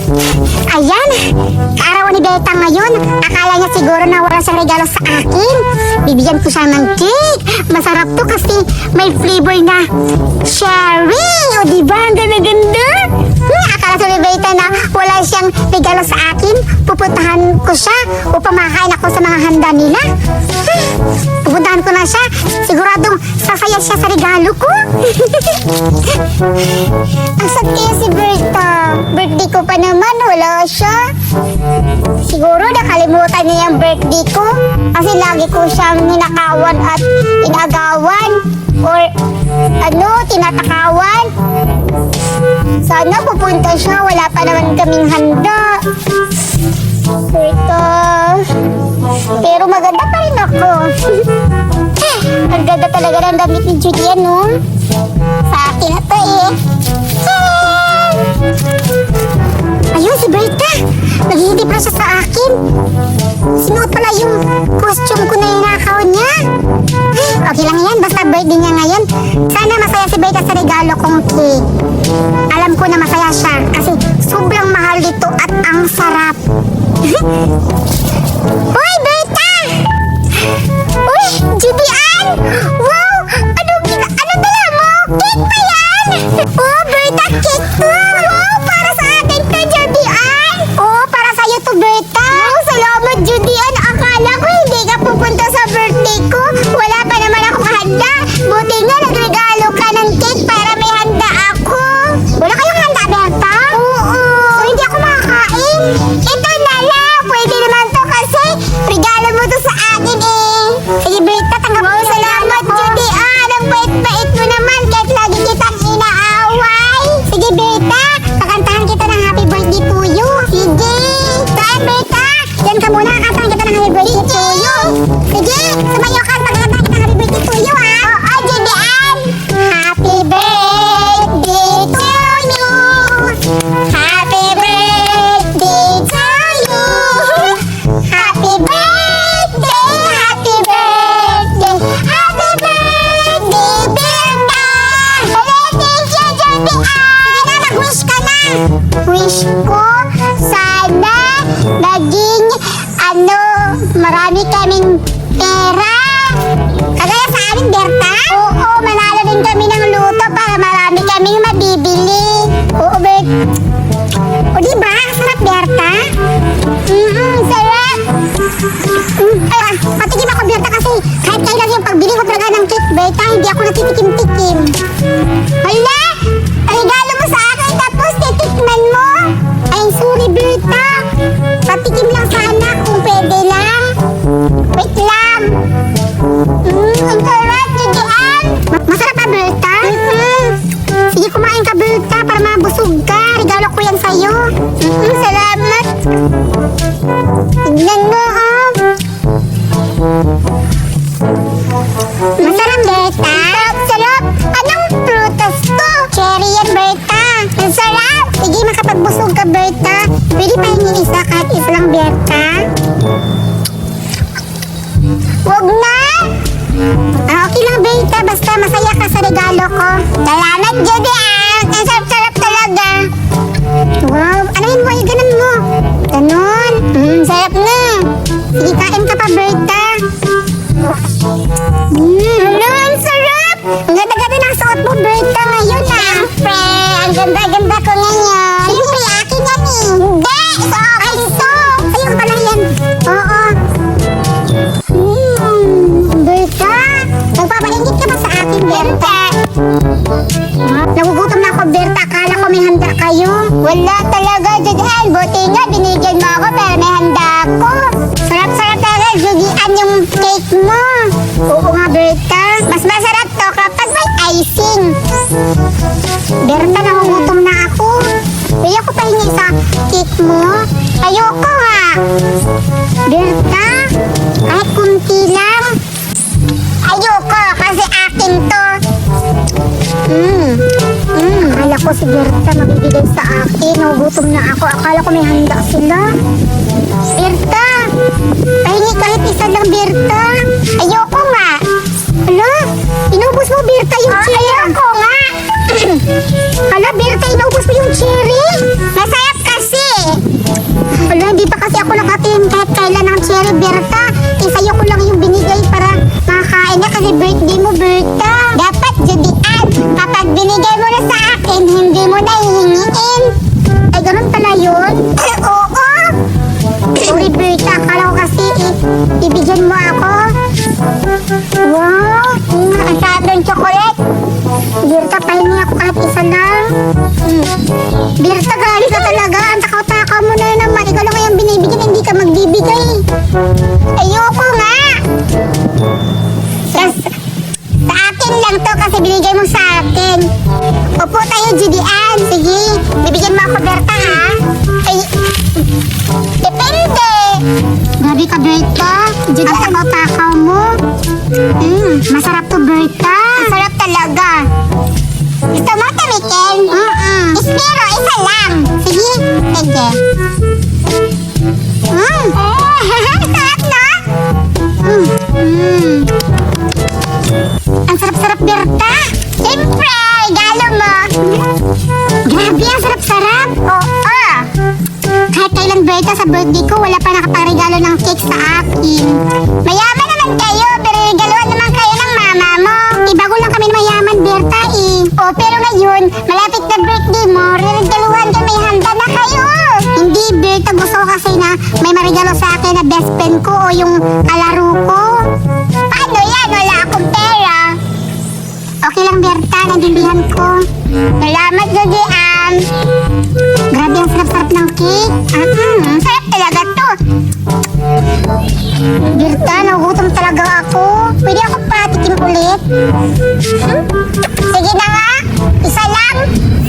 Ayan, kaarawan ni Beta ngayon. Akala niya siguro na wala siyang regalo sa akin. Bibigyan ko siya ng cake. Masarap to kasi may flavor na cherry. O diba, ang ganda-ganda? Akala sa ni Beta na wala siyang regalo sa akin. Pupuntahan ko siya upang makakain ako sa mga handa nila. Pupuntahan ko na siya. Siguradong sasaya siya sa regalo ko. Ang sad kaya si Berta. Birthday ko pa naman, wala siya. Siguro nakalimutan niya yung birthday ko. Kasi lagi ko siyang ninakawan at inagawan. Or tinatakawan. Sana pupunta siya, wala pa naman kaming handa. Berta. Pero maganda pa rin ako. Ang ganda talaga ng damit ni Julian, no? Sa akin na to eh. Ayun, si Berta. Naghihintay pa siya sa akin. Sinuot pala yung costume ko na inakaw niya. Okay lang yan, basta birthday niya ngayon. Sana masaya si Berta sa regalo kong cake. Alam ko na masaya siya kasi sobrang mahal dito at ang sarap. Hoy, Berta! Uy, Julian! Wow! Ano dala mo? Cake pa yan? Oh, Berta, cake to! Wow, para sa akin to, Julian! Oh, para sa'yo to, Berta! Wow, salamat, Julian! Akala ko hindi ka pupunta sa birthday ko. Wala pa naman akong handa. Buti nga nagregalo ka ng cake para may handa ako. Wala kayong handa, Berta? Oo. So, hindi ako makakain? Ito na lang! Pwede naman to kasi regalo mo to sa akin eh. Sige, Berta, tanggap mo. Salamat, Julian! Ang bait-bait mo naman kahit lagi kitang inaaway. Sige, Berta, kakantahan kita ng happy birthday to you. Sige! Saan, Berta? Yan ka muna, kakantahan kita ng happy birthday to you. Sige, sumayo ka, pagkakantahan kita ng happy birthday to you, ha? Oo, Julian! Happy birthday to you! Happy birthday to you! Happy birthday! Happy birthday! Happy birthday, Berta! Thank you, Julian! Sige na, mag-wish ka na! Wish ko, sana naging, marami kaming pera. Kagaya sa amin, Berta? Oo, manalo din kami ng luto para marami kaming mabibili. Oo, Bert. O diba? Sarap, Berta? Sarap. Patikim ako, Berta, kasi kahit kailan yung pagbili ko talaga ng cake, Berta, hindi ako natitikim-tikim. Hala! Regalo mo sa akin tapos titikman mo? Ay, sorry, Berta. Patikim lang sana kung pwede lang. Wait lang. Ang sarap, Julian. Masarap pa, Berta? Sige, kumain ka, Berta, para mabusog ka. Regalo ko yan sa'yo. Salamat. Tignan mo, oh. Masarap, Berta. Sarap. Anong prutas to? Cherry yan, Berta. Ang sarap. Sige, makapagbusog ka, Berta. Pwede pa hingin isa kahit isa lang, Berta. Wag na. Okay lang, Berta. Basta masaya ka sa regalo ko. Salamat, Julian. Ang sarap-sarap talaga. Wow. Ano yun mo? Ganon mo. Ganon. Sarap na. Sige, kain ka pa, Berta. Ang sarap. Ang ganda-ganda ng suot mo, Berta, ngayon ah. Siyempre, ang ganda-ganda ko ngayon. Siyempre, akin yan eh. Hindi. Ito, okay ito. Sa'yo pala yan. Oo. Berta, nagpapaingit ka ba sa akin, Berta? Nagugutom na ako, Berta. Akala ko may handa kayo. Wala talaga, Julian. Buti nga, binigyan mo ako pero may handa ako. Sarap-sarap talaga, Julian, yung cake mo. Oo nga, Berta. Mas masarap to kapag may icing. Berta, nagugutom na ako. Kaya ko pahingi sa cake mo. Ayoko ha. Berta, kahit kunti lang. Ayoko kasi akin to. Akala ko si Berta magbibigay sa akin. Nagugutom na ako. Akala ko may handa sila. Berta, pahingi kahit isa lang, Berta. Ayoko nga. Hala, inubos mo, Berta, yung cherry. Ayoko nga. Hala, Berta, inubos mo yung cherry. Masarap kasi. bibigyan mo ako? Wow! Ang sarap ng chocolate! Birta, pahingi ako kahit isa lang. Birta, gali ka talaga. Ang takaw-takaw mo na naman. Ikaw lang kayang binibigyan, hindi ka magbibigay. Ayoko nga! Sa akin lang to kasi binigay mo sa akin. Upo tayo, Judy Ann. Sige, bibigyan mo ako, Berta, ha? Ay, depende. Grabe ka, Berta. Judy Ann, ang takaw mo. Masarap to, Berta. Masarap talaga. Gusto mo, Tamikin? Pero isa lang. Sige, sige. Sarap, no? Ang sarap-sarap, Berta. Siyempre, regalo mo. Grabe, ang sarap-sarap. Oo. Kahit kailan, Berta, sa birthday ko, wala pa nakaparegalo ng cake sa akin. Mayaman naman kayo, pero regaluhan naman kayo ng mama mo. Bago lang kami mayaman, Berta, eh. Oh, pero ngayon, malapit na birthday mo, regaluhan ka, may handa na kayo. Hindi, Berta, gusto ko kasi na may marigalo sa akin na best friend ko o yung kalaro ko. Paano yan? Wala akong pera. Okay lang, Berta, nagindihan ko. Salamat, Judy Ann. Grabe, ang sarap-sarap ng cake. Sarap talaga to. Berta, nagutom talaga ako. Pwede ako patikim ulit? Sige na nga. Isa lang.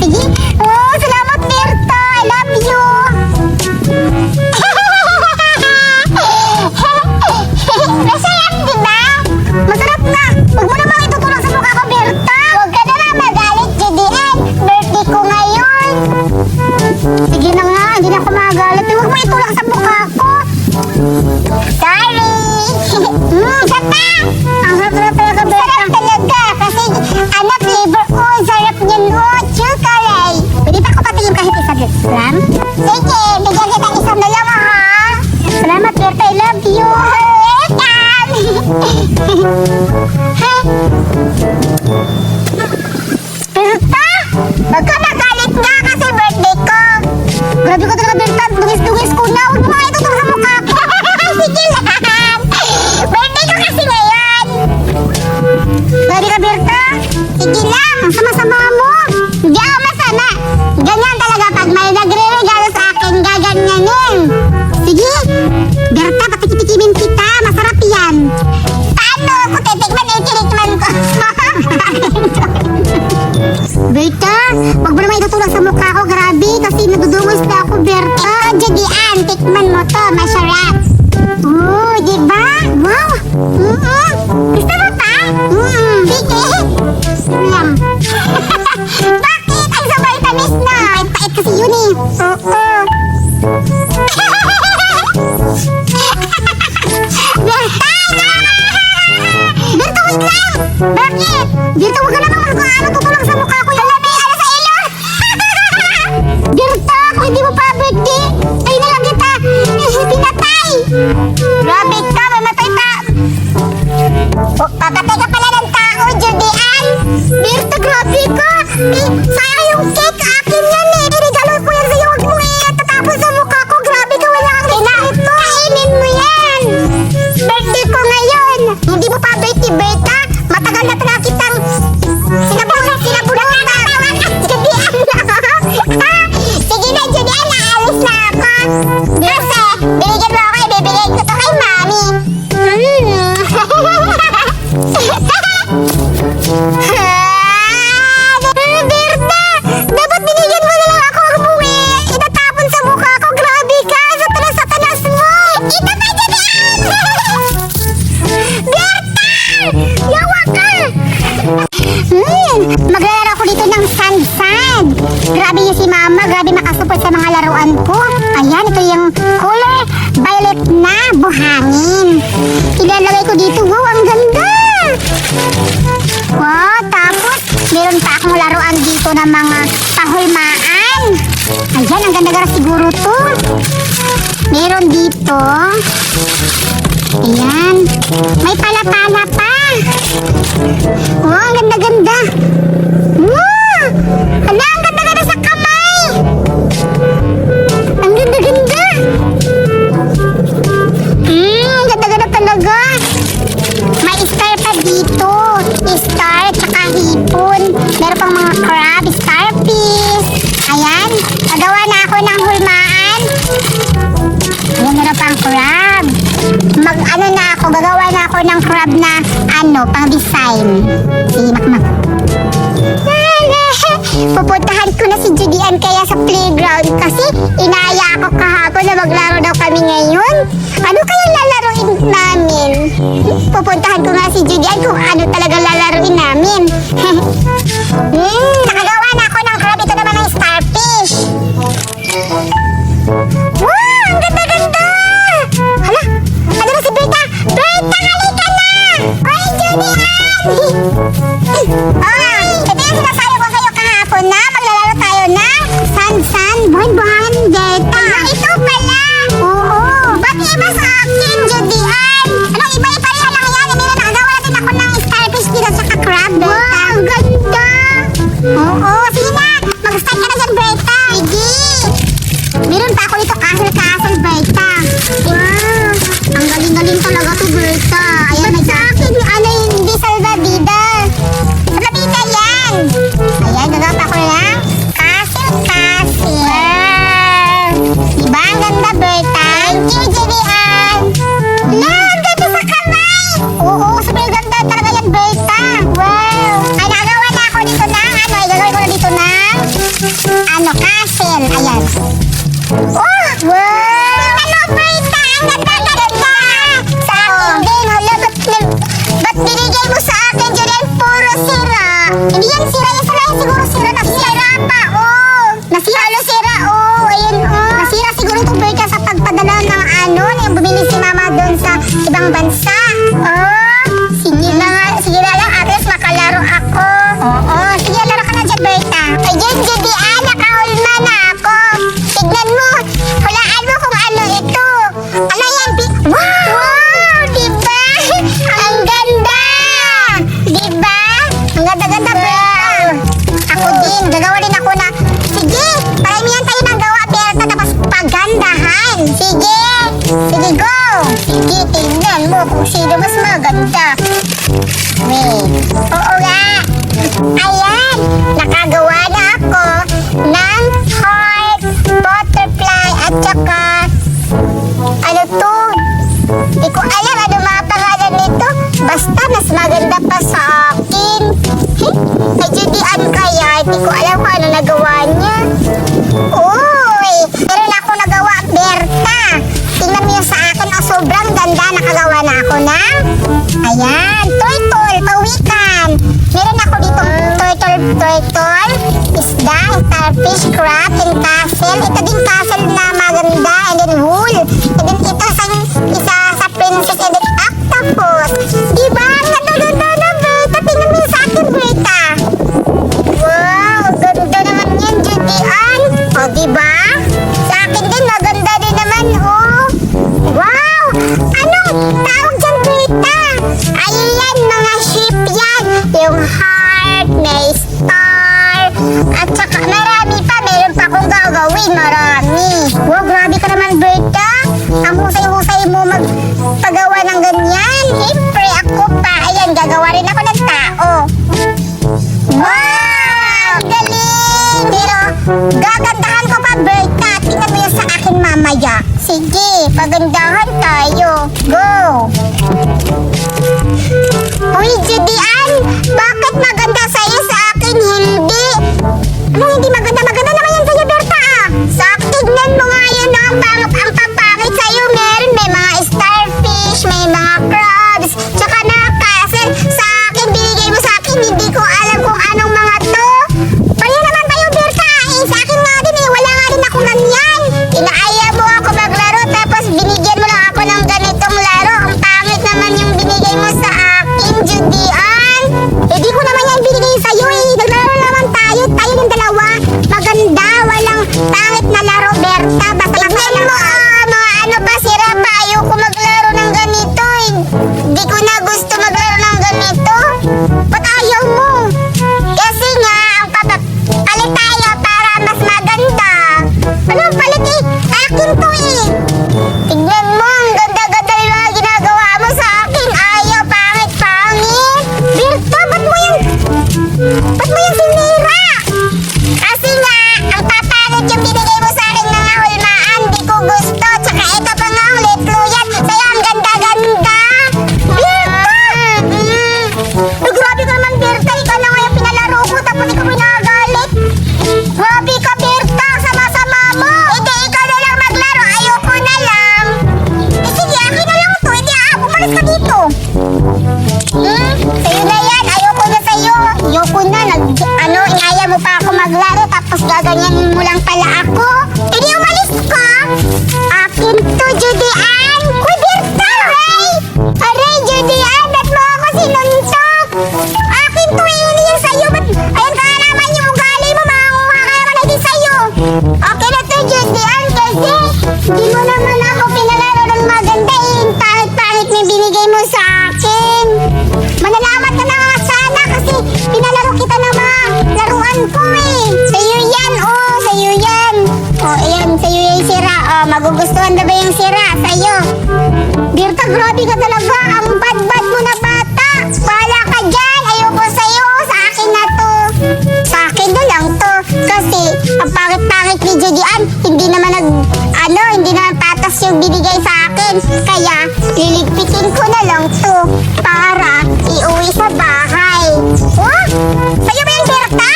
Sige. Oh, salamat, Berta. I love you. Masarap, di ba? Masarap na. Huwag mo namang itutulong sa mukha ko, Berta. Huwag ka naman magalit, Judy Ann. Birthday ko ngayon. Sige na nga, hindi na ako magalit. Huwag mo itulong sa mukha ko. Sorry. Sata. Ang sarap talaga, Berta. Sarap talaga. Kasi, flavor ko. Sarap niyan, chocolate. Pwede pa ako patingin kahit isa, Berta? Sige, bigyan kita isang na lang, ha? Salamat, Berta. I love you. Berta, wag ka magalit nga kasi birthday ko. Grabe ko talaga, Berta. Dungis-dungis ko na. Huwag mo nga itutulong sa mukha ko. Sige lang. Birthday ko kasi ngayon. Grabe ka, Berta. Sige lang. Ang sama-sama mo. Hindi ako masama. Ganyan talaga pag may nagre-regalo sa akin, gaganyanin. Sige. Berta, patikimin kita. Masarap yan. Paano? Kung titikman, tinikman ko. Berta, wag mo naman itutulong sa mukha ko. Grabe, kasi nadudungos na ako, Berta. Ito, Judy Ann, tikman mo to. Masarap. Oh, diba? Wow. Gusto mo pa? Sige. Lang. Bakit? Ay, sa vitamins na. Pait kasi yun eh. Oo. Berta! Berta, wait lang! Bakit? Berta, huwag ka naman tutulong sa mukha ko. Hala, may ala sa ilong! Berta, kung hindi mo pa birthday, ay na lang kita pinatay! Grabe ka, mamatay pa! Papatay ka pala ng tao, Judy Ann! Berta, grabe ka! Sayang yung cake, akin yan eh! Regalo ko yan sa'yo, huwag mo tatapon sa mukha ko! Grabe ka, wala kang respeto! Kainin mo yan! Birthday ko ngayon! Hindi mo pa birthday, Berta! Matagal na pala kitang sinabunan na! Judy Ann! Sige na, Judy Ann! Naalis na ako! Kasi, binigyan mo ako, ibibigay ko to kay Mami! Berta! Dapat binigyan mo na lang ako ang buwi! Itatapon sa mukha ko! Grabe ka! Satanas mo! Ito pa, Judy Ann! Berta! Yawa ka! Maglalaro ko dito ng sand-sand. Grabe yung si Mama. Grabe makasupport sa mga laruan ko. Ayan, ito yung color violet na buhangin. Ilalagay ko dito. Wow, ang ganda! Wow, tapos meron pa akong laruan dito ng mga tahulmaan. Ayan, ang ganda-ganda siguro to. Meron dito. Ayan. May pala-pala pa. Wow, ang ganda-ganda. Wow! Hala, ang ganda-ganda sa kamay. Ang ganda-ganda. Ang ganda-ganda talaga. ako ng crab na pang design. Sige, makmak. Pupuntahan ko na si Judian kaya sa playground kasi inaya ako kahapon na maglaro daw kami ngayon. Ano kaya lalaroin namin? Pupuntahan ko nga si Judian kung ano talaga lalaroin namin. Nakagawa na ako ng crab. Ito naman ang starfish. Wow! Ang ganda-ganda! Hala! Ano na si Berta? Berta, halika na! Ay, Judian! Ito yung sinasabi ko sa'yo kahapon na maglalaro tayo ng san-san, buhan-buhan, Berta. Ito pala! Oo! Ba't iba sa akin, Judian? Anong iba-iba rin lang yan? May nakagawa natin ako ng starfish dito sa crab, Berta. Wow! Ang ganda! Oo! Sige na! Mag-start ka na dyan, Berta! Sige! Meron pa ako dito castle, Berta. Wow! Ang galing-galing talaga to, Berta. Ayan, ba't sa akin? Hindi salvavidas. Salvavidas yan! Ayan, gagawin ako lang. Castle. Diba? Ang ganda, Berta. Thank you, Julian. Ang ganda sa kamay. Oo, super ganda talaga yan, Berta. Wow. Ay, nagawa na ako dito ng gagawin ko na dito ng castle. Ayan. Oh, wow. Ano, Berta? Ang ganda. Sa akin din. Hala, ba't binigay mo sa akin, Julian? Puro sira. Hindi yan sira. Yan sila yung siguro sira. Nasira pa, oh. Nasira, oh. Ayun, oh. Nasira siguro itong Berta sa pagpadala ng yung bumili si Mama doon sa ibang bansa. Oh, sige na lang. At least makalaro ako. Oo, sige, laro ka na dyan, Berta. Ayun, Judian, nakahulma na ako. Tignan mo. Hulaan mo kung ano ito. Ano yan? Wow! Diba? Ang ganda! Diba? Ang ganda-ganda, Berta. Ako din. Gagawa din ako na. Sige, paramihan tayo ng gawa, Berta. Tapos pagandahan. Sige, go. Sige, tignan mo kung sino mas maganda. Wait. Oo nga. Ayan. Nakagawa na ako ng heart, butterfly, at saka ano to? Hindi ko alam ano mga pangalan nito. Basta mas maganda pa sa akin. Ay, Judian kaya. Hindi ko alam kung ano nagawa niya. Uy! Meron ako nagawa, Berta. Tingnan mo yung sa akin. Oh, sobrang ganda. Nakagawa na ako ng ayan, turtle, pawikan. Meron ako dito turtle, isda, starfish, crab, and castle. Ito din castle na maganda, and then wool. And then ito isa sa princess, and then octopus. Diba? Ganda-ganda na, Berta. Tingnan mo yung sa akin, Berta. Wow, ganda naman yan, Judian. O, diba? Sa akin din, maganda din naman, oh. Wow! Anong tawag dyan, Berta? Ayan, mga ship yan. Yung heart, may star, at saka marami pa. Meron pa akong gagawin, marami. Wow, grabe ka naman, Berta. Ang husay-husay mo magpagawa ng ganyan. Siyempre, ako pa. Ayan, gagawa rin ako ng tao. Wow! Galing! Pero, gagandahan ko pa, Berta. Tingnan mo yun sa akin mamaya. Sige, pagandahan tayo. Go! Uy, Judian! Bakit maganda sa'yo, sa akin hindi? Anong hindi maganda? Maganda naman yan sa'yo, Berta, ah! Tignan mo nga yun, ang papangit sa'yo. May mga starfish, may mga crabs, tsaka na castle. Sa akin, binigay mo sa akin, hindi ko alam kung anong mga to. Pareho naman tayo, Berta. Sa akin nga din, wala nga din ako ganyan. Inaaya mo ako maglaro, tapos binigyan mo lang ako ng ganitong laro. Ang pangit naman yung binigay mo sa akin, Judian. Di ko naman yan binigay sa'yo, eh. Naglaro naman tayo yung dalawa. Maganda, walang pangit na laro, Berta. Basta tignan mo, mga ano pa, sira pa. Ayoko maglaro ng ganito, eh. Di ko na gusto maglaro ng ganito. Ba't ayaw mo? Kasi nga, palit tayo para mas maganda. Anong palit, eh? Akin to, eh. Tignan mo, ang ganda-ganda yung mga ginagawa mo sa akin. Ayaw, pangit. Berta, ba't mo yan sinira? Kasi nga, ang papangit yung binigay mo sa akin ng hulmaan, magugustuhan na ba yung sira sa'yo? Birta, grabe ka talaga. Ang bad-bad mo na bata. Wala ka dyan. Ayoko sa'yo. Sa akin na to. Sa akin na lang to. Kasi, ang pangit-pangit ni Judy Ann, hindi naman hindi naman patas yung binigay sa akin. Kaya, liligpitin ko na lang to para iuwi sa bahay. Oh, sa'yo ba yung Birta?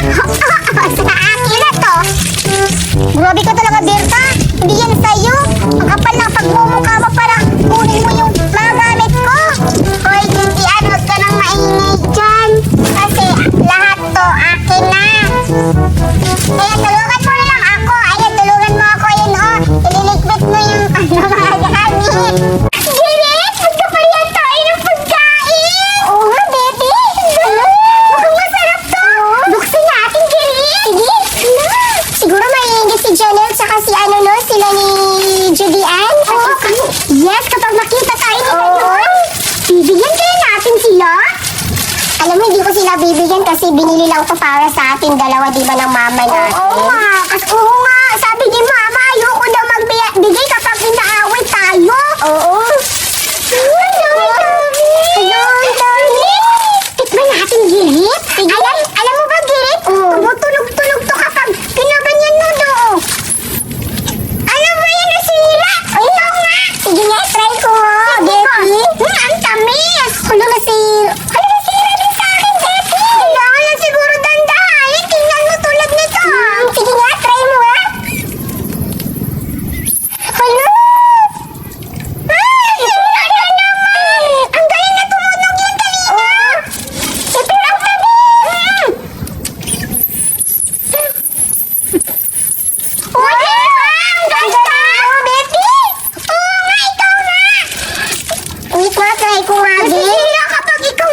Sa akin na to. Grabe ka talaga, Birta. Hindi yan sa'yo. Ang kapal ng pagmumukha mo para kunin mo yung mga gamit ko. Hoy, Judy Ann, huwag ka nang maingay dyan. Kasi lahat to akin na. Kaya tulungan mo na lang ako. Ayan, tulungan mo ako. Ayan, oh. Ililigpit mo yung mga gamit. Direk, magkapalian tayo ng pagkain. Oo nga, baby. Mukhang masarap to. Buksan natin, Direk. Sige. Siguro maiingit si Janelle tsaka si sila ni Judy Ann. Yes, kapag makita tayo nila doon, bibigyan kaya natin sila. Alam mo, hindi ko sila bibigyan kasi binili lang to para sa atin dalawa, di ba, ng mama natin? Oo nga. Sabi ni mama, ayoko daw magbigay kapag inaaway tayo. Oo. Ayun, dami. Tikman natin, Girit. Alam mo ba, Girit? Tumutunog-tunog to kapag pinaganyan mo doon. Alam mo yan, nasira. Ito nga. Sige nga, try ko. Getty. Ang tamis. Nasira din sa akin, Getty. Kailangan lang siguro dandahan. Tingnan mo tulad nito. Sige nga, try mo ha. Hala. Ano naman? Ang galing na tumunog yung kanina. Ito lang tamis. Uy, ang ganda! Betty! Oo nga, ikaw na! Wait nga, try ko nga, Betty. Nasisira kapag ikaw